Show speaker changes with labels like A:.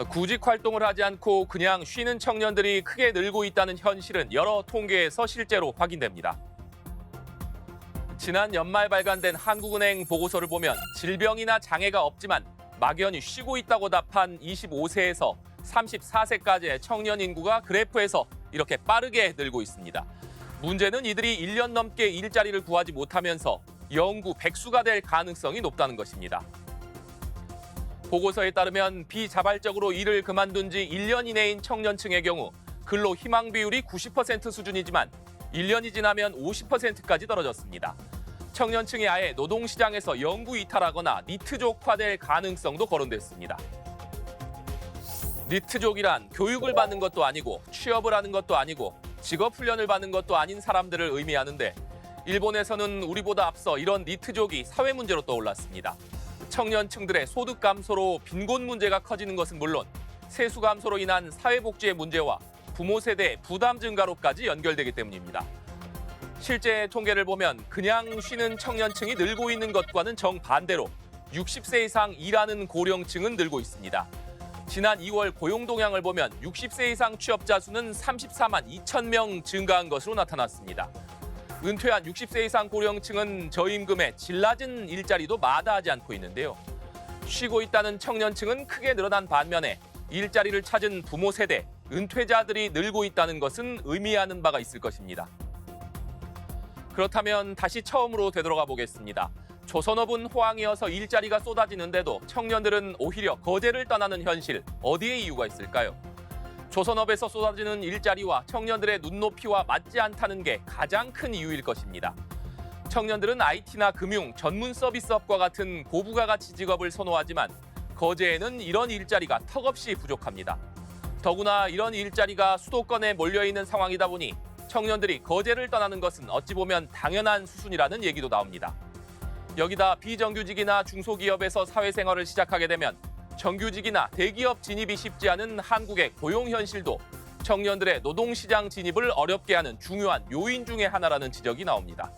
A: 구직 활동을 하지 않고 그냥 쉬는 청년들이 크게 늘고 있다는 현실은 여러 통계에서 실제로 확인됩니다. 지난 연말 발간된 한국은행 보고서를 보면 질병이나 장애가 없지만 막연히 쉬고 있다고 답한 25세에서 34세까지의 청년 인구가 그래프에서 이렇게 빠르게 늘고 있습니다. 문제는 이들이 1년 넘게 일자리를 구하지 못하면서 영구 백수가 될 가능성이 높다는 것입니다. 보고서에 따르면 비자발적으로 일을 그만둔 지 1년 이내인 청년층의 경우 근로 희망 비율이 90% 수준이지만 1년이 지나면 50%까지 떨어졌습니다. 청년층이 아예 노동시장에서 영구 이탈하거나 니트족화될 가능성도 거론됐습니다. 니트족이란 교육을 받는 것도 아니고 취업을 하는 것도 아니고 직업훈련을 받는 것도 아닌 사람들을 의미하는데 일본에서는 우리보다 앞서 이런 니트족이 사회 문제로 떠올랐습니다. 청년층들의 소득 감소로 빈곤 문제가 커지는 것은 물론 세수 감소로 인한 사회복지의 문제와 부모 세대의 부담 증가로까지 연결되기 때문입니다. 실제 통계를 보면 그냥 쉬는 청년층이 늘고 있는 것과는 정반대로 60세 이상 일하는 고령층은 늘고 있습니다. 지난 2월 고용 동향을 보면 60세 이상 취업자 수는 34만 2천 명 증가한 것으로 나타났습니다. 은퇴한 60세 이상 고령층은 저임금에 질 낮은 일자리도 마다하지 않고 있는데요. 쉬고 있다는 청년층은 크게 늘어난 반면에 일자리를 찾은 부모 세대, 은퇴자들이 늘고 있다는 것은 의미하는 바가 있을 것입니다. 그렇다면 다시 처음으로 되돌아가 보겠습니다. 조선업은 호황이어서 일자리가 쏟아지는데도 청년들은 오히려 거제를 떠나는 현실, 어디에 이유가 있을까요? 조선업에서 쏟아지는 일자리와 청년들의 눈높이와 맞지 않다는 게 가장 큰 이유일 것입니다. 청년들은 IT나 금융, 전문 서비스업과 같은 고부가 가치 직업을 선호하지만 거제에는 이런 일자리가 턱없이 부족합니다. 더구나 이런 일자리가 수도권에 몰려있는 상황이다 보니 청년들이 거제를 떠나는 것은 어찌 보면 당연한 수순이라는 얘기도 나옵니다. 여기다 비정규직이나 중소기업에서 사회생활을 시작하게 되면 정규직이나 대기업 진입이 쉽지 않은 한국의 고용 현실도 청년들의 노동시장 진입을 어렵게 하는 중요한 요인 중에 하나라는 지적이 나옵니다.